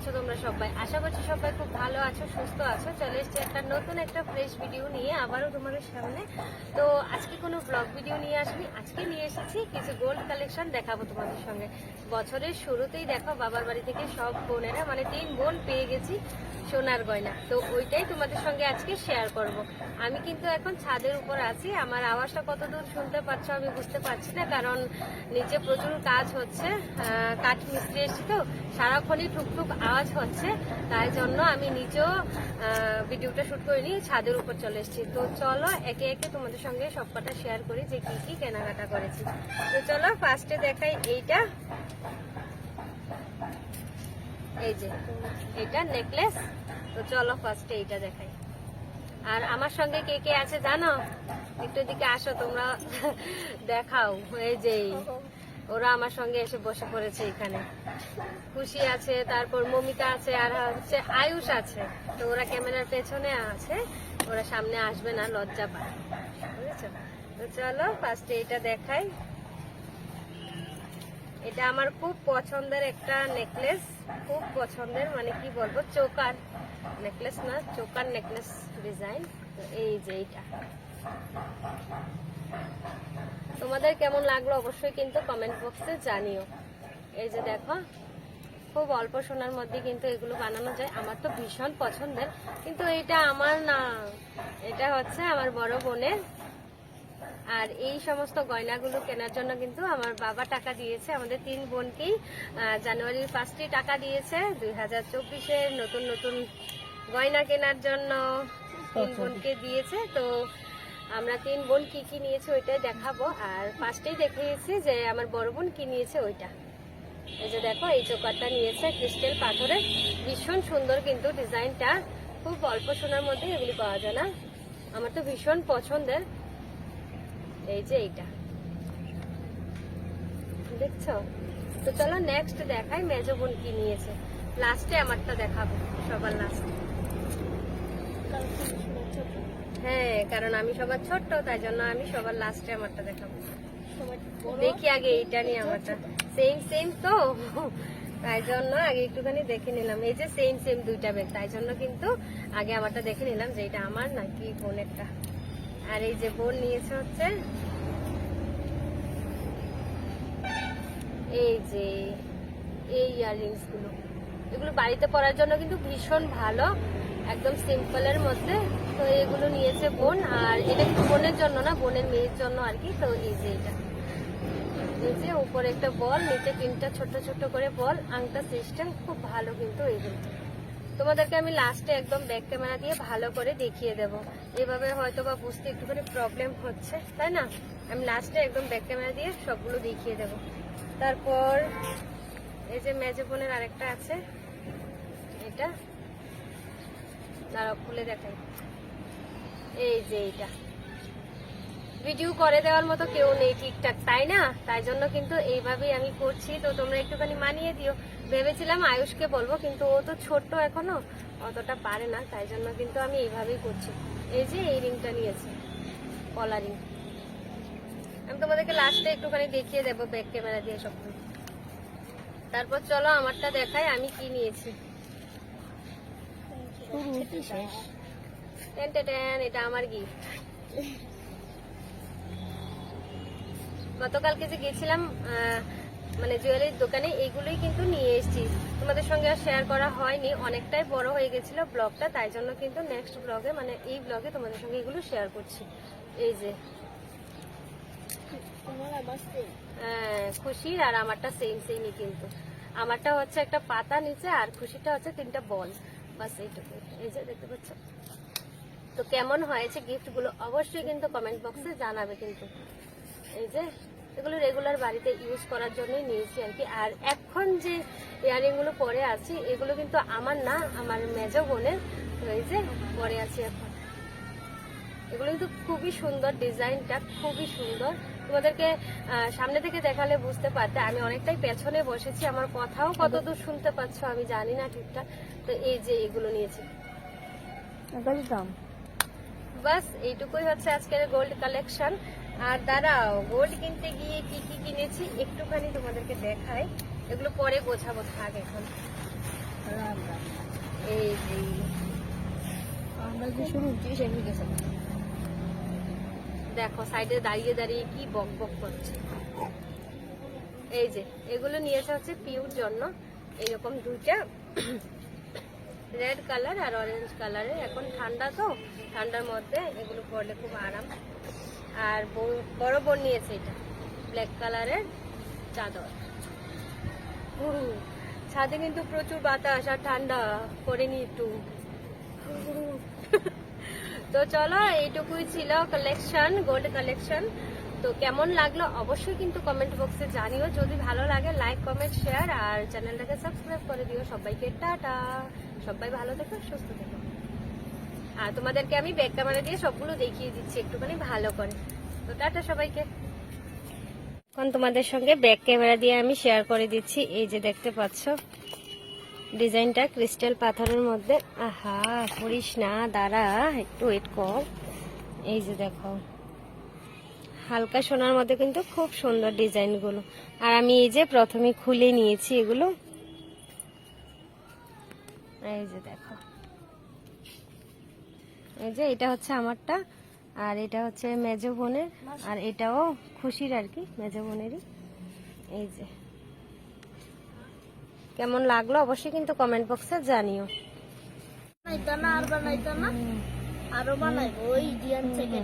আছো তোমরা সবাই? আশা করছি সবাই খুব ভালো আছো, সুস্থ আছো। চলে এসেছি একটা নতুন একটা ফ্রেশ ভিডিও নিয়ে আবারও তোমাদের সামনে। তো আজকে কোনো ব্লগ ভিডিও নিয়ে আসবি, আজকে নিয়ে এসেছি কিছু গোল্ড কালেকশন দেখাবো তোমাদের সঙ্গে। বছরের শুরুতেই দেখো বাবার বাড়ি থেকে সব বোনেরা মানে 3 বোন পেয়ে গেছি সোনার গয়না, তো ওইটাই তোমাদের সঙ্গে আজকে শেয়ার করব। আমি কিন্তু এখন ছাদের উপর আছি, আমার আওয়াজটা কতদূর শুনতে পাচ্ছ আমি বুঝতে পারছি না, কারণ নিচে প্রচুর কাজ হচ্ছে, কাঠ মিস্ত্রি এসেছি তো সারাক্ষণই টুকটুক আওয়াজ হচ্ছে, তাই জন্য আমি নিজেও ভিডিওটা শুট করে নিয়ে ছাদের উপর চলে এসেছি। তো চলো একে একে তোমাদের সঙ্গে সবকটা শেয়ার করি যে কি কি কেনাকাটা করেছি। তো চলো ফার্স্টে দেখাই এইটা, এই যে এটা নেকলেস। তো চলো ফার্স্টে এইটা দেখাই। আর আমার সঙ্গে কে কে আছে জানো? একটু দিকে আসো তোমরা, দেখাও। এই যে ওরা আমার সঙ্গে এসে বসে পড়েছে এখানে। খুশি আছে, তারপর মমিতা আছে, আর হচ্ছে আয়ুষ আছে। তো ওরা ক্যামেরার পেছনে আছে, ওরা সামনে আসবে না, লজ্জা পায়, বুঝেছো? তো চলো ফার্স্টে এটা দেখাই। এটা আমার খুব পছন্দের একটা নেকলেস, খুব পছন্দের, মানে কি বলবো, চোকার নেকলেস না, চোকার নেকলেস ডিজাইন। তো এই যে এইটা তোমাদের কেমন লাগলো অবশ্যই কিন্তু কমেন্ট বক্সে জানিও। এই যে দেখো, খুব অল্প সোনার মধ্যে কিন্তু এগুলো বানানো যায়। আমার তো ভীষণ পছন্দের, কিন্তু এটা আমার না, এটা হচ্ছে আমার বড় বোনের। আর এই সমস্ত গয়নাগুলো কেনার জন্য কিন্তু আমার বাবা টাকা দিয়েছে, আমাদের 3 বোনকেই জানুয়ারির 1 টাকা দিয়েছে 2024-এর নতুন নতুন গয়না কেনার জন্য 3 বোনকে দিয়েছে। তো আমরা 3 বোন কি কি নিয়েছে ওইটাই দেখাবো। আর ফার্স্টেই দেখিয়েছি যে আমার বড় বোন কি নিয়েছে ওইটা। এই যে দেখো, এই চোকারটা নিয়েছে ক্রিস্টাল পাথরের, ভীষণ সুন্দর কিন্তু ডিজাইনটা। খুব অল্প সোনার মধ্যে এগুলি পাওয়া যায় না, আমার তো ভীষণ পছন্দের। এই যে এইটা দেখছো। তো চলো নেক্সট দেখাই মেজো বোন কি নিয়েছে, লাস্টে আমারটা দেখাবো, সবার লাস্টে। হ্যাঁ, কারণ আমি সবার ছোট্ট, তাই জন্য আমি সবার লাস্টে আমারটা দেখাবো। দেখি আগে এইটা নিয়ে, আমারটা সেম সেম তো, তাই জন্য আগে একটুখানি দেখে নিলাম। এই যে সেম সেম দুইটা ব্যাগ, তাই জন্য কিন্তু আগে আমারটা দেখে নিলাম যে এটা আমার নাকি বোনেরটা। আর এই যে বোন নিয়েছে হচ্ছে এই যে এই ইয়াররিংস গুলো, এগুলো বাড়িতে পরার জন্য কিন্তু ভীষণ ভালো, একদম সিম্পলের মধ্যে। তো এগুলো নিয়েছে বোন, আর এটা কিন্তু বোনের জন্য না, বোনের মেয়ের জন্য আর কি। তো এই যে এটা, এই যে উপরে একটা বল, নিচে 3টা ছোট ছোট করে বল, আংটা সিস্টেম, খুব ভালো কিন্তু এইগুলো। তোমাদেরকে আমি লাস্টে একদম ব্যাক ক্যামেরা দিয়ে ভালো করে দেখিয়ে দেব, এভাবে হয়তো বা বুঝতে একটুখানি প্রবলেম হচ্ছে, তাই না? আমি লাস্টে একদম ব্যাক ক্যামেরা দিয়ে সবগুলো দেখিয়ে দেব। তারপর এই যে মেজো বোনের আরেকটা আছে, এটা দাঁড়াও খুলে দেখাই। এই যে এইটা ভিডিও করে দেওয়ার মতো কেউ নেই ঠিকঠাক, তাই না? তাই জন্য কিন্তু এইভাবেই আমি করছি। তো তোমরা একটুখানি মানিয়ে দিও। ভেবেছিলাম আয়ুষকে বলবো, কিন্তু ও তো ছোট্ট এখনো, অতটা পারে না, তাই জন্য কিন্তু আমি এইভাবেই করছি। এই যে এই রিংটা নিয়েছি, কলা রিং, আমি তোমাদেরকে লাস্টে একটুখানি দেখিয়ে দেবো ব্যাক ক্যামেরা দিয়ে সব। তারপর চলো আমারটা দেখাই আমি কি নিয়েছি। এটা আমার গিফট। গতকালকে যে গেছিলাম মানে জুয়েলারির দোকানে, এইগুলোই কিন্তু নিয়ে এসেছি, তোমাদের সঙ্গে আর শেয়ার করা হয়নি, অনেকটাই বড় হয়ে গেছিল ব্লগটা, তাই জন্য কিন্তু নেক্সট ব্লগে মানে এই ব্লগে তোমাদের সঙ্গে এগুলো শেয়ার করছি। এই যে খুশির আর আমারটা সেম সেমই, কিন্তু আমারটা হচ্ছে একটা পাতা নিচে, আর খুশিটা হচ্ছে 3টা বল, বাস এইটুকু। এই যে দেখতে পাচ্ছ। তো কেমন হয়েছে গিফটগুলো অবশ্যই কিন্তু কমেন্ট বক্সে জানাবে কিন্তু। এই যে এগুলো রেগুলার বাড়িতে ইউজ করার জন্যই নিয়েছি আর কি। আর এখন যে ইয়ারিংগুলো পরে আছি এগুলো কিন্তু আমার না, আমার মেজো বোনের। তো এই যে পরে আছি এখন, এগুলো কিন্তু খুবই সুন্দর, ডিজাইনটা খুবই সুন্দর। তোমাদেরকে সামনে থেকে দেখালে বুঝতে পারতে, আমি অনেকটাই পেছনে বসেছি, আমার কথাও কতদূর শুনতে পাচ্ছ আমি জানি না ঠিকঠাক। তো এই যে এগুলো নিয়েছি, বাস এইটুকুই হচ্ছে আজকের গোল্ড কালেকশন। আর দাঁড়াও, গোল্ড কিনতে গিয়ে কি কি কিনেছি একটুখানি তোমাদেরকে দেখাই, এগুলো পরে গোছাবো, থাক এখন। এই যে আমরা যে শুরু সেগুলো গেছে দেখো সাইডে দাঁড়িয়ে দাঁড়িয়ে কি বক বক করছে। এই যে এগুলো নিয়েছে হচ্ছে পিউর জন্য, এইরকম দুইটা রেড কালার আর অরেঞ্জ কালারের। এখন ঠান্ডা তো, ঠান্ডার মধ্যে এগুলো পরলে খুব আরাম। আর বড় বোন নিয়েছে এটা ব্ল্যাক কালারের চাদর। ছাদে কিন্তু প্রচুর বাতাস আর ঠান্ডা করেনি একটু। তো চলো এইটুকুই ছিল কালেকশন, গোল্ড কালেকশন। তো কেমন লাগলো অবশ্যই কিন্তু কমেন্ট বক্সে জানিও। যদি ভালো লাগে লাইক কমেন্ট শেয়ার আর চ্যানেলটাকে সাবস্ক্রাইব করে দিও। সবাইকে টাটা, সবাই ভালো থেকো, সুস্থ থেকো। আর তোমাদেরকে আমি ব্যাক ক্যামেরা দিয়ে সবগুলো দেখিয়ে দিচ্ছি একটুখানি ভালো করে। তো টাটা সবাইকে। এখন তোমাদের সঙ্গে ব্যাক ক্যামেরা দিয়ে আমি শেয়ার করে দিচ্ছি। এই যে দেখতে পাচ্ছ ডিজাইনটা ক্রিস্টাল পাথরের মধ্যে। আহা পড়িস না, দাঁড়া একটু ওয়েট কর। এই যে দেখো হালকা সোনার মধ্যে কিন্তু খুব সুন্দর ডিজাইনগুলো। আর আমি এই যে প্রথমে খুলে নিয়েছি এগুলো। এই যে দেখো, এই যে এটা হচ্ছে আমারটা, আর এটা হচ্ছে মেজো বোনের, আর এটাও খুশির আর কি, মেজো বোনেরই। এই যে কেমন লাগলো অবশ্যই কিন্তু কমেন্ট বক্সে জানিও। বানাইতো না আর বানাইতো না, আরো বানাইবো ওই ডিজাইন থেকে।